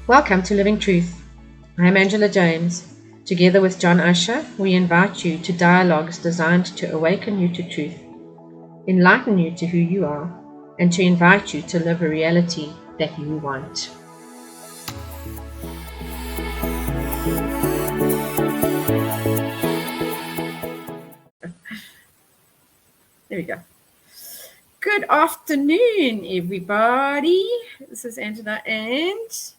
Welcome to Living Truth. I'm Angela James. Together with John Usher, we invite you to dialogues designed to awaken you to truth, enlighten you to who you are, and to invite you to live a reality that you want. There we go. Good afternoon, everybody. This is Angela and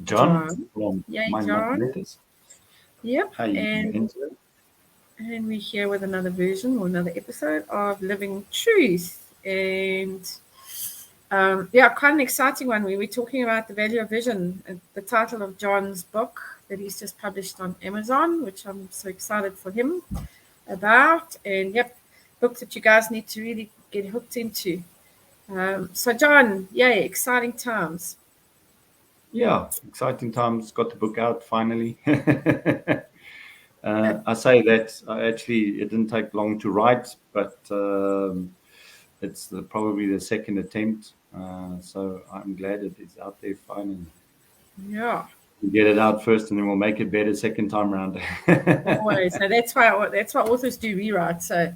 John from Yay, Mind John. Letters. Yep. How you doing, Angela? And we're here with another version or another episode of Living Truth. And quite an exciting one. We were talking about the value of vision, the title of John's book that he's just published on Amazon, which I'm so excited for him about. And book that you guys need to really get hooked into. So John, yay, exciting times. Yeah, exciting times. Got the book out finally. I say that it didn't take long to write, but it's probably the second attempt. So I'm glad it is out there finally. Yeah. We get it out first, and then we'll make it better second time around. Always. So that's why authors do rewrite. So,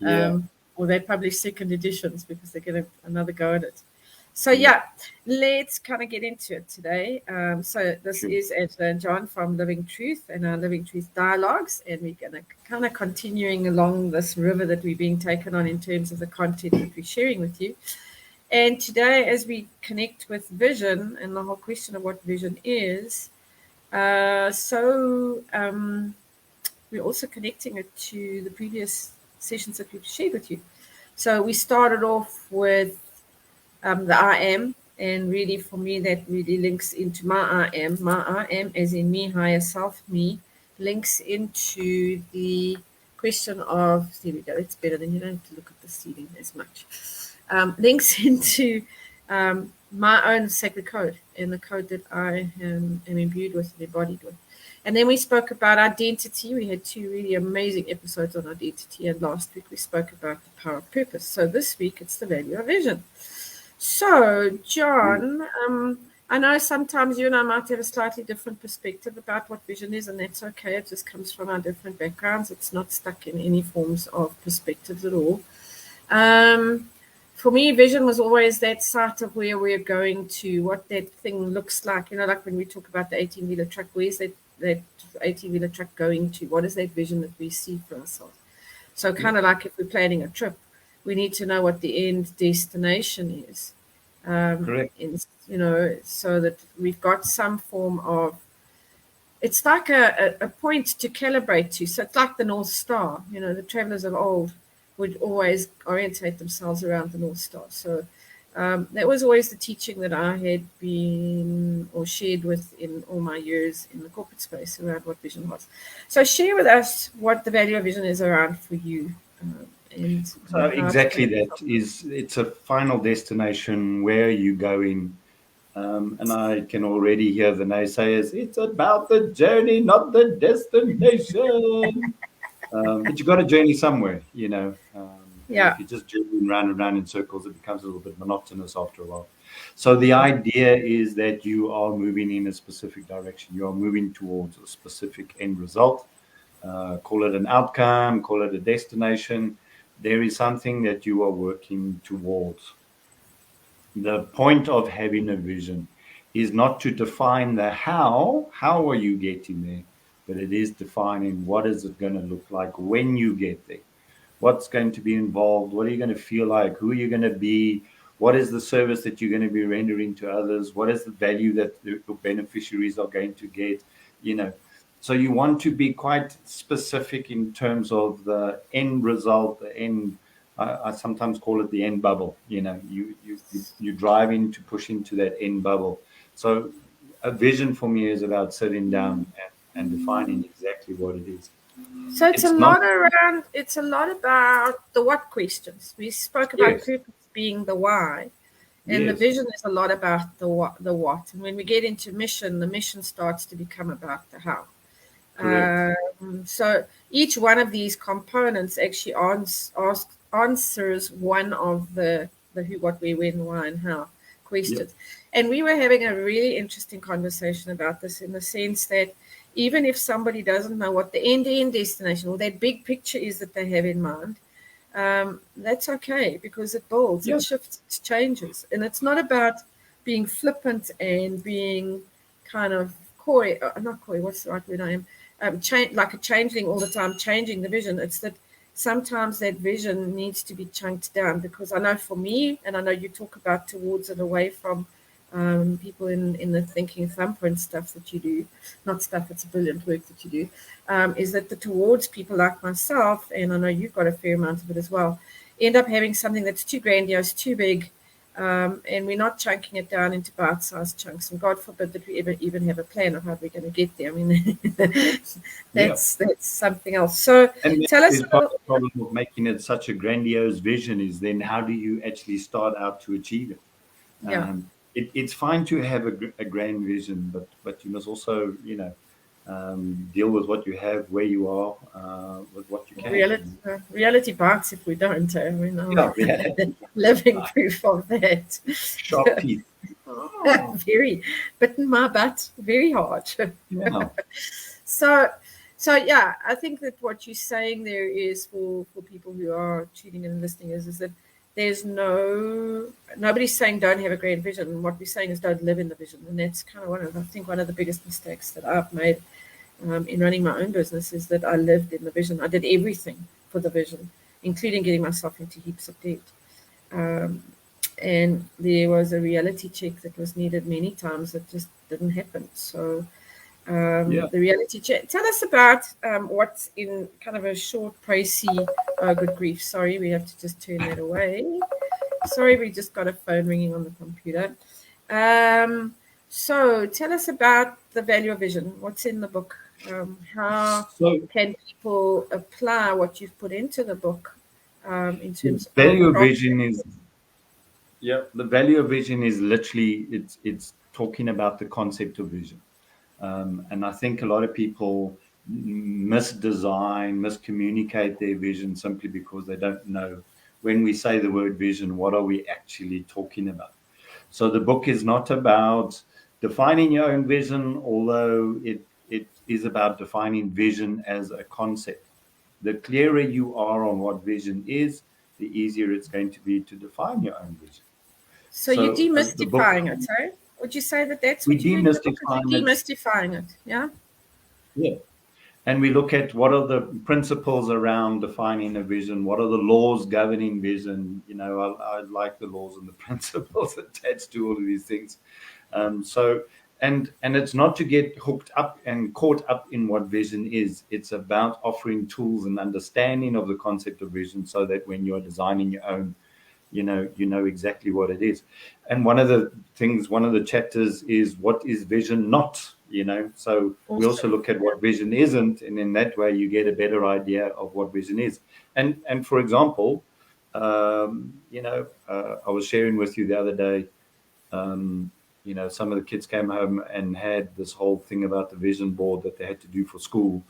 Yeah. or they publish second editions because they get another go at it. So let's kind of get into it today. So this is Angela and John from Living Truth and our Living Truth Dialogues, and we're going to kind of continuing along this river that we're being taken on in terms of the content that we're sharing with you. And today, as we connect with vision and the whole question of what vision is, we're also connecting it to the previous sessions that we've shared with you. So we started off with the I am, and really for me that really links into my I am as in me, higher self, me, links into the question of, there we go, it's better than you don't have to look at the ceiling as much. Links into my own sacred code and the code that I am imbued with and embodied with. And then we spoke about identity. We had 2 really amazing episodes on identity. And last week we spoke about the power of purpose. So this week it's the value of vision. So, John, I know sometimes you and I might have a slightly different perspective about what vision is, and that's okay. It just comes from our different backgrounds. It's not stuck in any forms of perspectives at all. For me, vision was always that sight of where we're going to, what that thing looks like. You know, like when we talk about the 18-wheeler truck, where's that 18-wheeler truck going to? What is that vision that we see for ourselves? So kind of like if we're planning a trip, we need to know what the end destination is. Correct. So that we've got some form of, it's like a point to calibrate to. So it's like the North Star. You know, the travelers of old would always orientate themselves around the North Star. So that was always the teaching that I had been or shared with in all my years in the corporate space around what vision was. So share with us what the value of vision is around for you. So exactly that is, it's a final destination where you go in. And I can already hear the naysayers, it's about the journey, not the destination. But you got to journey somewhere, you know. If you just journey round and round in circles, it becomes a little bit monotonous after a while. So the idea is that you are moving in a specific direction. You are moving towards a specific end result. Call it an outcome, call it a destination. There is something that you are working towards. The point of having a vision is not to define the how are you getting there, but it is defining what is it going to look like when you get there. What's going to be involved? What are you going to feel like? Who are you going to be? What is the service that you're going to be rendering to others? What is the value that the beneficiaries are going to get? You know, so you want to be quite specific in terms of the end result, the end. I sometimes call it the end bubble. You know, you drive in to push into that end bubble. So a vision for me is about sitting down and defining exactly what it is. So it's a lot about the what questions. We spoke about purpose being the why, and the vision is a lot about the what. And when we get into mission, the mission starts to become about the how. So each one of these components actually answers one of the who, what, where, when, why, and how questions. And we were having a really interesting conversation about this, in the sense that even if somebody doesn't know what the end-to-end destination or that big picture is that they have in mind, that's okay, because it builds, it shifts, it changes. And it's not about being flippant and being kind of coy, not coy, what's the right word I am, like a changeling all the time, changing the vision. It's that sometimes that vision needs to be chunked down, because I know for me, and I know you talk about towards and away from people in the thinking thumbprint stuff that you do, not stuff, it's brilliant work that you do, is that the towards people like myself, and I know you've got a fair amount of it as well, end up having something that's too grandiose, too big, and we're not chunking it down into bite-sized chunks. And God forbid that we ever even have a plan of how we're going to get there. I mean, that's something else. So and tell us a part of little. the problem of making it such a grandiose vision is then how do you actually start out to achieve it? Yeah. It's fine to have a grand vision, but you must also, deal with what you have, where you are, with what you can. Reality bites if we don't. I mean, Yeah. living proof of that. Sharp teeth. Very, bitten my butt very hard. Yeah. So, yeah, I think that what you're saying there is for people who are tuning in and listening is that there's nobody's saying don't have a grand vision. What we're saying is don't live in the vision, and that's kind of one of the biggest mistakes that I've made in running my own business, is that I lived in the vision. I did everything for the vision, including getting myself into heaps of debt. And there was a reality check that was needed many times that just didn't happen. So the reality check. Tell us about what's in kind of a short, précis. Oh, good grief! Sorry, we have to just turn that away. Sorry, we just got a phone ringing on the computer. So tell us about the value of vision. What's in the book? How can people apply what you've put into the book in terms of value of vision is the value of vision is literally it's talking about the concept of vision. And I think a lot of people miscommunicate their vision simply because they don't know, when we say the word vision, what are we actually talking about? So the book is not about defining your own vision, although it is about defining vision as a concept. The clearer you are on what vision is, the easier it's going to be to define your own vision. So you're demystifying it, eh? Would you say that that's what you're doing in the book? You're demystifying it, yeah? Yeah. And we look at what are the principles around defining a vision, what are the laws governing vision. I like the laws and the principles attached to all of these things. And it's not to get hooked up and caught up in what vision is. It's about offering tools and understanding of the concept of vision, so that when you're designing your own, you know exactly what it is. And one of the chapters is what is vision not. So we also look at what vision isn't, and in that way you get a better idea of what vision is. And for example, I was sharing with you the other day, some of the kids came home and had this whole thing about the vision board that they had to do for school,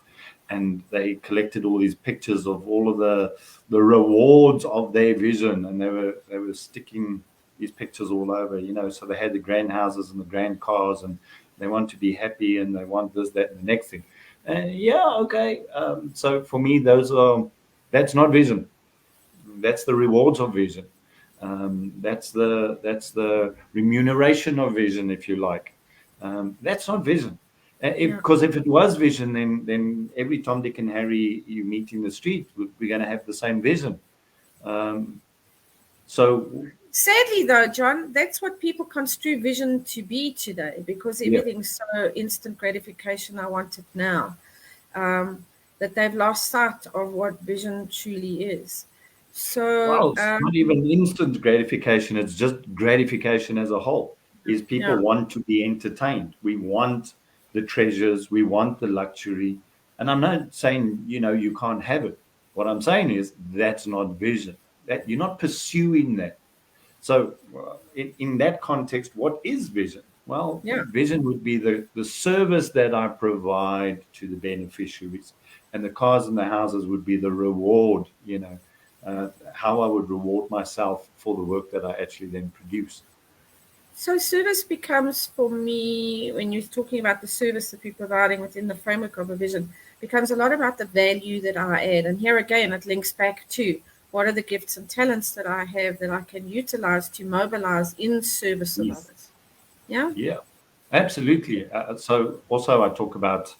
and they collected all these pictures of all of the rewards of their vision, and they were sticking these pictures all over. So they had the grand houses and the grand cars, and they want to be happy, and they want this, that, and the next thing. Okay. So for me, that's not vision. That's the rewards of vision. That's the remuneration of vision, if you like. That's not vision. Because if it was vision, then every Tom, Dick, and Harry you meet in the street, we're going to have the same vision. So sadly, though, John, that's what people construe vision to be today, because everything's so instant gratification. I want it now, that they've lost sight of what vision truly is. So it's not even instant gratification. It's just gratification as a whole. Is people want to be entertained. We want the treasures. We want the luxury. And I'm not saying, you can't have it. What I'm saying is that's not vision. That you're not pursuing that. So in that context, what is vision? Well, vision would be the service that I provide to the beneficiaries. And the cars and the houses would be the reward, how I would reward myself for the work that I actually then produce. So service becomes, for me, when you're talking about the service that we're providing within the framework of a vision, becomes a lot about the value that I add. And here again, it links back to what are the gifts and talents that I have that I can utilize to mobilize in service of Yes. others. Yeah? Yeah, absolutely. So also I talk about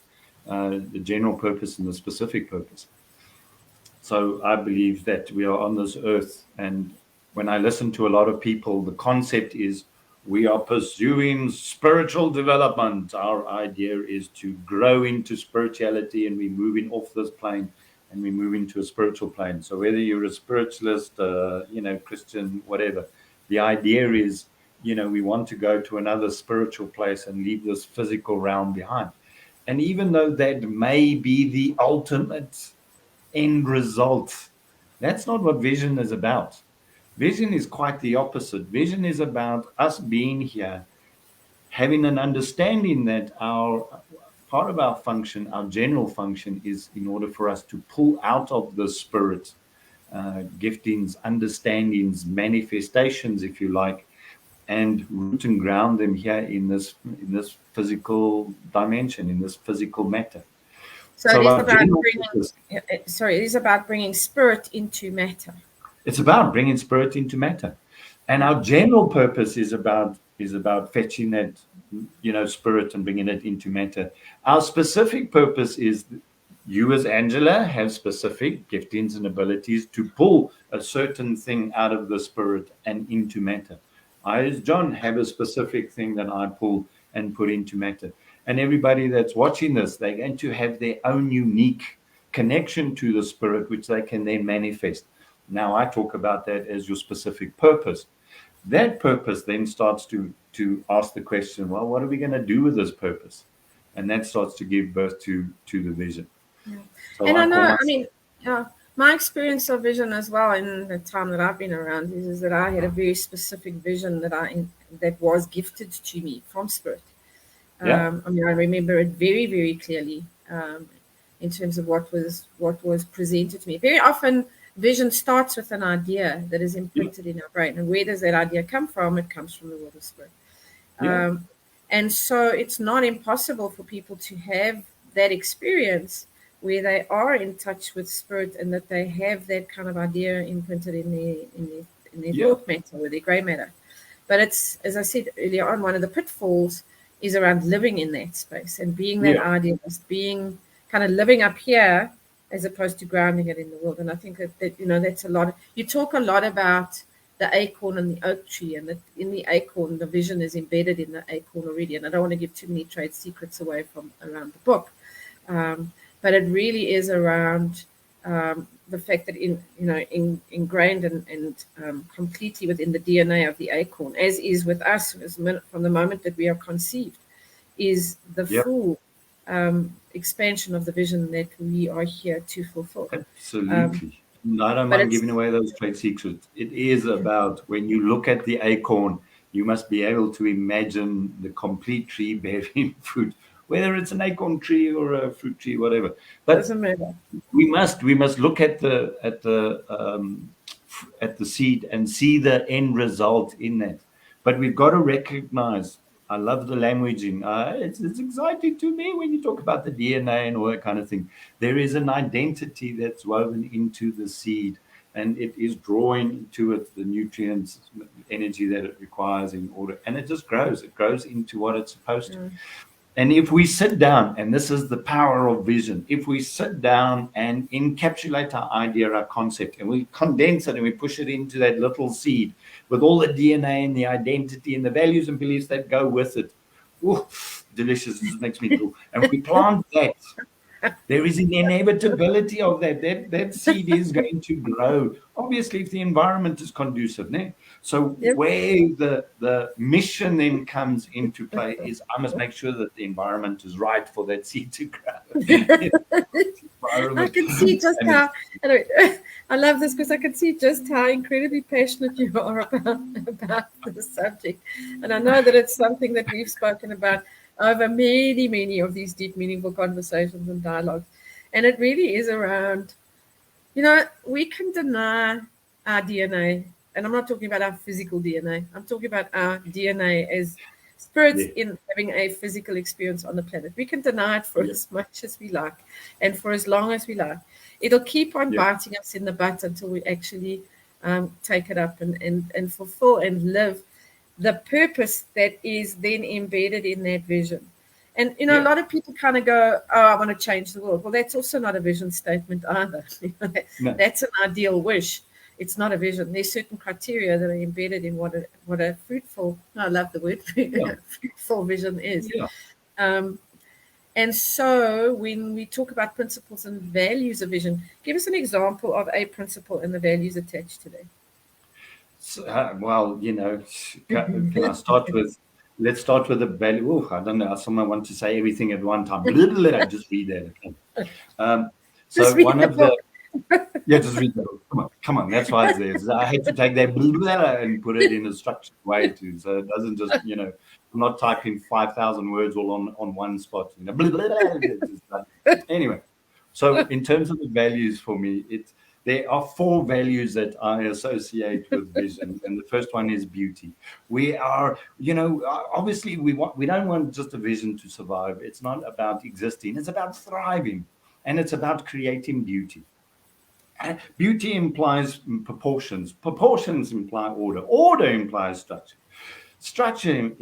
the general purpose and the specific purpose. So I believe that we are on this earth, and when I listen to a lot of people, the concept is we are pursuing spiritual development. Our idea is to grow into spirituality, and we're moving off this plane and we move into a spiritual plane. So whether you're a spiritualist, Christian, whatever, the idea is, we want to go to another spiritual place and leave this physical realm behind. And even though that may be the ultimate end result, that's not what vision is about. Vision is quite the opposite. Vision is about us being here, having an understanding that our part of our function, our general function, is in order for us to pull out of the spirit giftings, understandings, manifestations, if you like, and root and ground them here in this physical dimension, in this physical matter. So it is our about general bringing, purpose, it is about bringing spirit into matter. it's about bringing spirit into matter, and our general purpose is about fetching that spirit and bringing it into matter. Our specific purpose is you, as Angela, have specific giftings and abilities to pull a certain thing out of the spirit and into matter. I, as John, have a specific thing that I pull and put into matter. And everybody that's watching this, they're going to have their own unique connection to the spirit, which they can then manifest. Now, I talk about that as your specific purpose. That purpose then starts to ask the question, well, what are we going to do with this purpose? And that starts to give birth to the vision. Yeah. So And I know, my experience of vision as well in the time that I've been around is that I had a very specific vision that was gifted to me from spirit. Yeah. I remember it very, very clearly in terms of what was presented to me. Very often, vision starts with an idea that is imprinted in our brain. And where does that idea come from? It comes from the world of spirit. Yeah. And so it's not impossible for people to have that experience where they are in touch with spirit and that they have that kind of idea imprinted in their thought matter or their grey matter. But it's, as I said earlier on, one of the pitfalls is around living in that space and being that idealist, being kind of living up here as opposed to grounding it in the world. And I think that that's a lot. You talk a lot about the acorn and the oak tree, and that in the acorn, the vision is embedded in the acorn already. And I don't want to give too many trade secrets away from around the book, but it really is around the fact that ingrained and completely within the DNA of the acorn, as is with us from the moment that we are conceived, is the full expansion of the vision that we are here to fulfill. Absolutely. I don't mind giving away those trade secrets. It is about, when you look at the acorn, you must be able to imagine the complete tree bearing fruit, whether it's an acorn tree or a fruit tree, whatever. But doesn't matter. We must look at the seed and see the end result in that. But we've got to recognize. I love the languaging. It's exciting to me when you talk about the DNA and all that kind of thing. There is an identity that's woven into the seed, and it is drawing to it the nutrients, energy that it requires in order, and it just grows. It grows into what it's supposed to. And if we sit down, and this is the power of vision, if we sit down and encapsulate our idea, our concept, and we condense it and we push it into that little seed with all the DNA and the identity and the values and beliefs that go with it. Ooh, delicious. It makes me cool. And we plant that. There is an inevitability of that. That seed is going to grow. Obviously, if the environment is conducive. So where the mission then comes into play is I must make sure that the environment is right for that seed to grow. I can see just how, I love this because I can see just how incredibly passionate you are about the subject. And I know that it's something that we've spoken about over many, many of these deep, meaningful conversations and dialogues. And it really is around, we can deny our DNA and I'm not talking about our physical DNA. I'm talking about our DNA as spirits Yeah. in having a physical experience on the planet. We can deny it for as much as we like and for as long as we like. It'll keep on biting us in the butt until we actually take it up and fulfill and live the purpose that is then embedded in that vision. And, a lot of people kind of go, oh, I want to change the world. Well, that's also not a vision statement either. That's an ideal wish. It's not a vision. There's certain criteria that are embedded in what a fruitful, I love the word, fruitful vision is. And so when we talk about principles and values of vision, give us an example of a principle and the values attached to that. Well, can I start with, let's start with the value. Oh, I don't know. Someone wants to say everything at one time. Just read that. Okay. So one of the, just read the book. Come on. That's why it's there. I had to take that and put it in a structured way too. So it doesn't just, I'm not typing 5,000 words all on one spot. Anyway, so in terms of the values for me, there are 4 values that I associate with vision, and the first one is beauty. We are, obviously we don't want just a vision to survive. It's not about existing. It's about thriving, and it's about creating beauty. And beauty implies proportions. Proportions imply order. Order implies structure. Structure.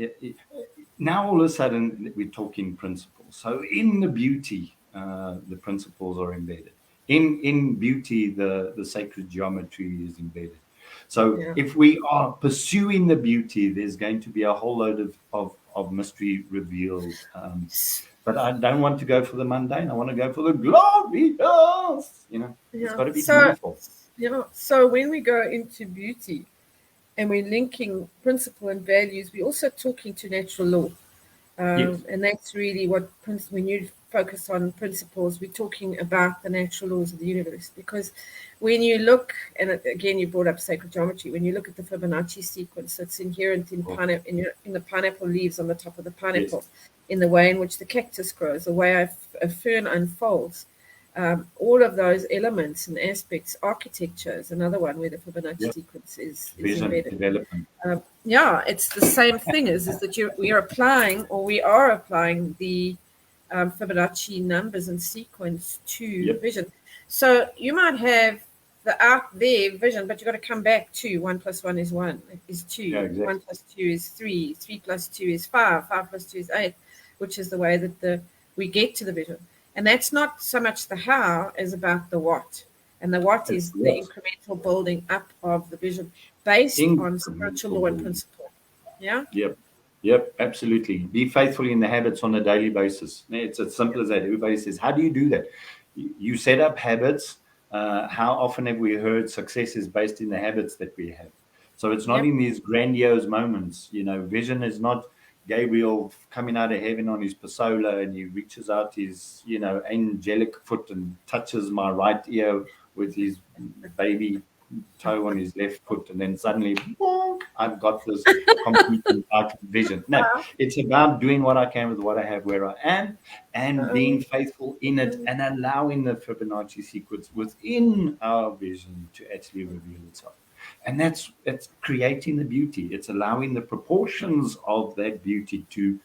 Now all of a sudden we're talking principles. So in the beauty, the principles are embedded. In beauty, the sacred geometry is embedded. So if we are pursuing the beauty, there's going to be a whole load of mystery revealed. But I don't want to go for the mundane. I want to go for the glorious. It's got to be beautiful. So when we go into beauty and we're linking principle and values, we're also talking to natural law. And that's really what, when you focus on principles, we're talking about the natural laws of the universe. Because when you look, and again, you brought up sacred geometry, when you look at the Fibonacci sequence that's inherent in the pineapple leaves on the top of the pineapple, in the way in which the cactus grows, the way a fern unfolds, all of those elements and aspects, architecture is another one where the Fibonacci sequence is embedded. Development. It's the same thing is that we are applying the Fibonacci numbers and sequence to vision. So you might have the out there vision, but you've got to come back to 1 + 1 is 1 is 2. Yeah, exactly. 1 + 2 is 3. 3 + 2 is 5. 5 + 2 is 8, which is the way that we get to the vision. And that's not so much the how as about the what. And the what is the incremental building up of the vision based on spiritual law and principle. Yeah? Yep, absolutely. Be faithful in the habits on a daily basis. It's as simple as that. Everybody says, how do you do that? You set up habits. How often have we heard success is based in the habits that we have? So it's not in these grandiose moments. Vision is not Gabriel coming out of heaven on his Pasola and he reaches out his, angelic foot and touches my right ear with his baby toe on his left foot, and then suddenly, boom, I've got this complete vision. No, it's about doing what I can with what I have where I am and being faithful in it and allowing the Fibonacci sequence within our vision to actually reveal itself. And it's creating the beauty. It's allowing the proportions of that beauty to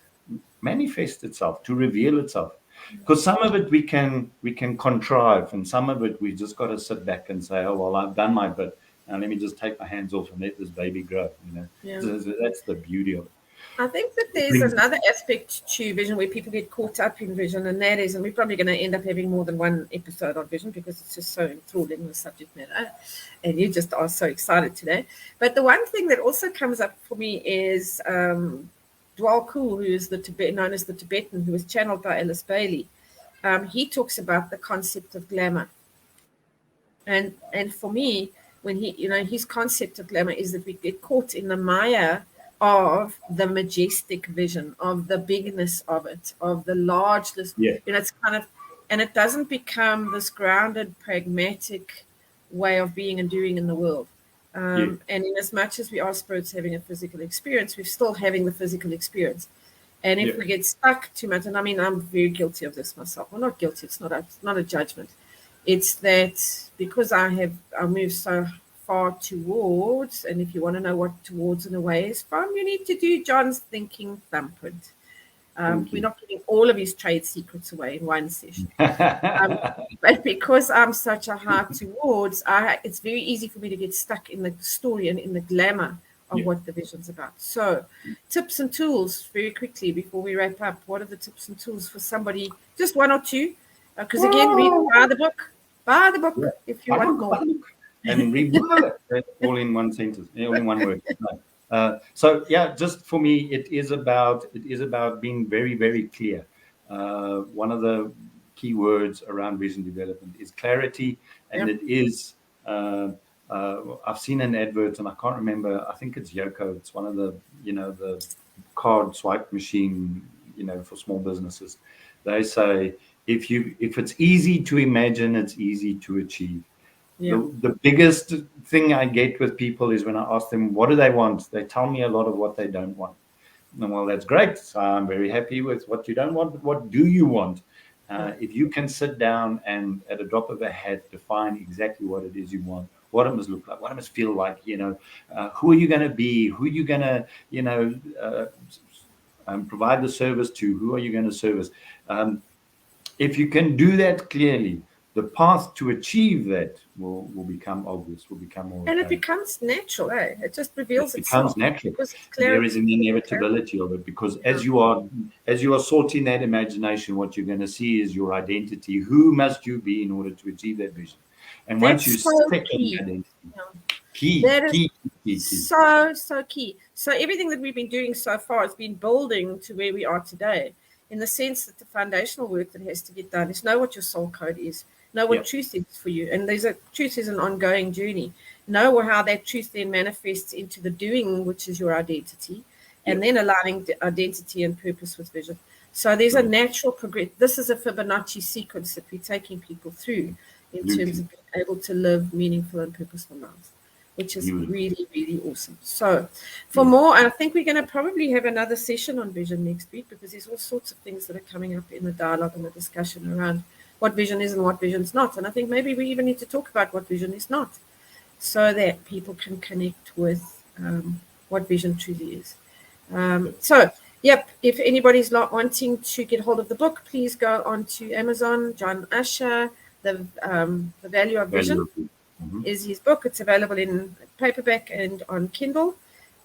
manifest itself, to reveal itself. Because some of it we can contrive, and some of it we just got to sit back and say, oh, well, I've done my bit. Now let me just take my hands off and let this baby grow. That's the beauty of it. I think that there's another aspect to vision where people get caught up in vision, and that is, and we're probably going to end up having more than one episode on vision because it's just so enthralling, the subject matter, and you just are so excited today. But the one thing that also comes up for me is Dwal Kul, who is known as the Tibetan, who was channeled by Alice Bailey. He talks about the concept of glamour, and for me, when his concept of glamour is that we get caught in the maya of the majestic vision, of the bigness of it, of the largeness. It's kind of, and it doesn't become this grounded, pragmatic way of being and doing in the world. And in as much as we are spirits having a physical experience, we're still having the physical experience. And if we get stuck too much, and I mean, I'm very guilty of this myself. Well, not guilty. It's not a judgment. It's that because I moved so far towards, and if you want to know what towards in a way is from, you need to do John's thinking thumbprint. We're not giving all of his trade secrets away in one session. But because I'm such a heart towards, it's very easy for me to get stuck in the story and in the glamour of what the vision's about. So tips and tools very quickly before we wrap up. What are the tips and tools for somebody? Just one or two. Because again, buy the book. Buy the book if you want more. And read all in one sentence, all in one word. No. So just for me, it is about being very, very clear. One of the key words around vision development is clarity, and it is. I've seen an advert, and I can't remember. I think it's Yoko. It's one of the the card swipe machine for small businesses. They say if it's easy to imagine, it's easy to achieve. The biggest thing I get with people is when I ask them, what do they want? They tell me a lot of what they don't want. And, well, that's great. So I'm very happy with what you don't want, but what do you want? If you can sit down and at a drop of a hat define exactly what it is you want, what it must look like, what it must feel like, who are you going to be, who are you going to, provide the service to, who are you going to service? If you can do that clearly, the path to achieve that will become obvious, will become more. And it becomes natural, eh? It just reveals itself. It becomes natural. There is an inevitability of it, because as you are sorting that imagination, what you're going to see is your identity. Who must you be in order to achieve that vision? And once you stick in identity, key. So key. So everything that we've been doing so far has been building to where we are today, in the sense that the foundational work that has to get done is know what your soul code is. Know what truth is for you. And truth is an ongoing journey. Know how that truth then manifests into the doing, which is your identity, and then aligning the identity and purpose with vision. So there's a natural progression. This is a Fibonacci sequence that we're taking people through in terms of being able to live meaningful and purposeful lives, which is really, really awesome. So for more, I think we're going to probably have another session on vision next week, because there's all sorts of things that are coming up in the dialogue and the discussion around what vision is and what vision's not. And I think maybe we even need to talk about what vision is not, so that people can connect with what vision truly is. If anybody's wanting to get hold of the book, please go on to Amazon. John Usher, The Value of Vision is his book. It's available in paperback and on Kindle.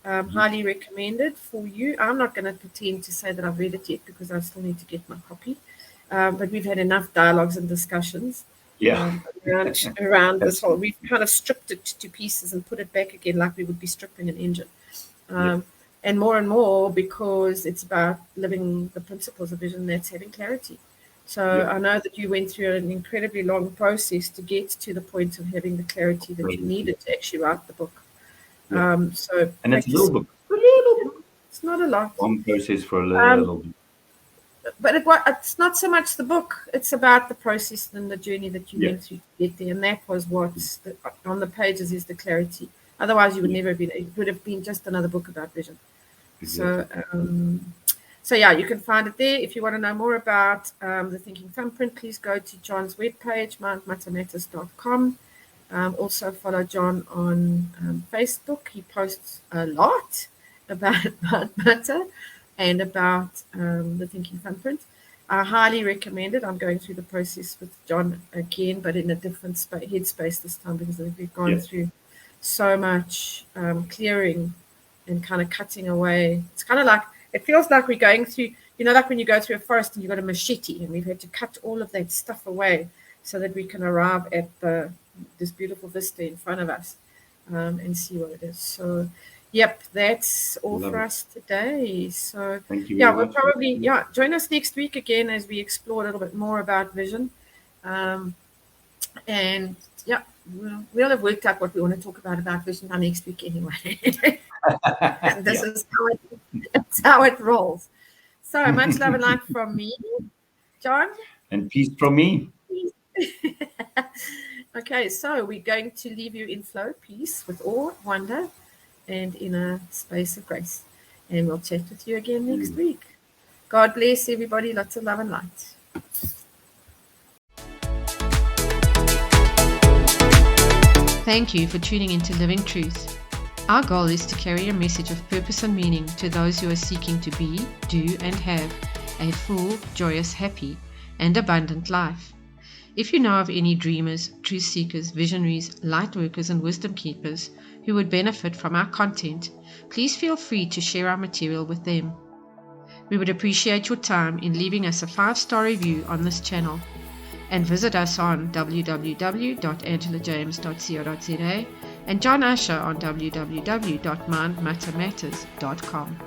Highly recommended for you. I'm not going to pretend to say that I've read it yet, because I still need to get my copy. But we've had enough dialogues and discussions around this whole. We've kind of stripped it to pieces and put it back again like we would be stripping an engine. And more, because it's about living the principles of vision, that's having clarity. So I know that you went through an incredibly long process to get to the point of having the clarity that you needed to actually write the book. And it's a little book. It's not a lot. Long process for a little bit. But it's not so much the book. It's about the process and the journey that you went through to get there. And that was what's on the pages is the clarity. Otherwise, you would never have been. It would have been just another book about vision. Exactly. So you can find it there. If you want to know more about the Thinking Thumbprint, please go to John's webpage, mountmatamatis.com. Also follow John on Facebook. He posts a lot about Mount Mata and about the Thinking Thumbprint. I highly recommend it. I'm going through the process with John again, but in a different headspace this time, because we've gone through so much clearing and kind of cutting away. It's kind of like, it feels like we're going through, like when you go through a forest and you've got a machete, and we've had to cut all of that stuff away so that we can arrive at this beautiful vista in front of us and see what it is. So, that's all for us today. So, thank you we'll probably, join us next week again as we explore a little bit more about vision. We'll have worked out what we want to talk about vision by next week anyway. And this is how it rolls. So much love and light from me, John. And peace from me. Okay, so we're going to leave you in flow, peace, with awe, wonder, and in a space of grace. And we'll chat with you again next week. God bless everybody. Lots of love and light. Thank you for tuning into Living Truth. Our goal is to carry a message of purpose and meaning to those who are seeking to be, do, and have a full, joyous, happy, and abundant life. If you know of any dreamers, truth seekers, visionaries, light workers, and wisdom keepers who would benefit from our content, please feel free to share our material with them. We would appreciate your time in leaving us a 5-star review on this channel. And visit us on www.angelajames.co.za and John Asher on www.mindmattermatters.com.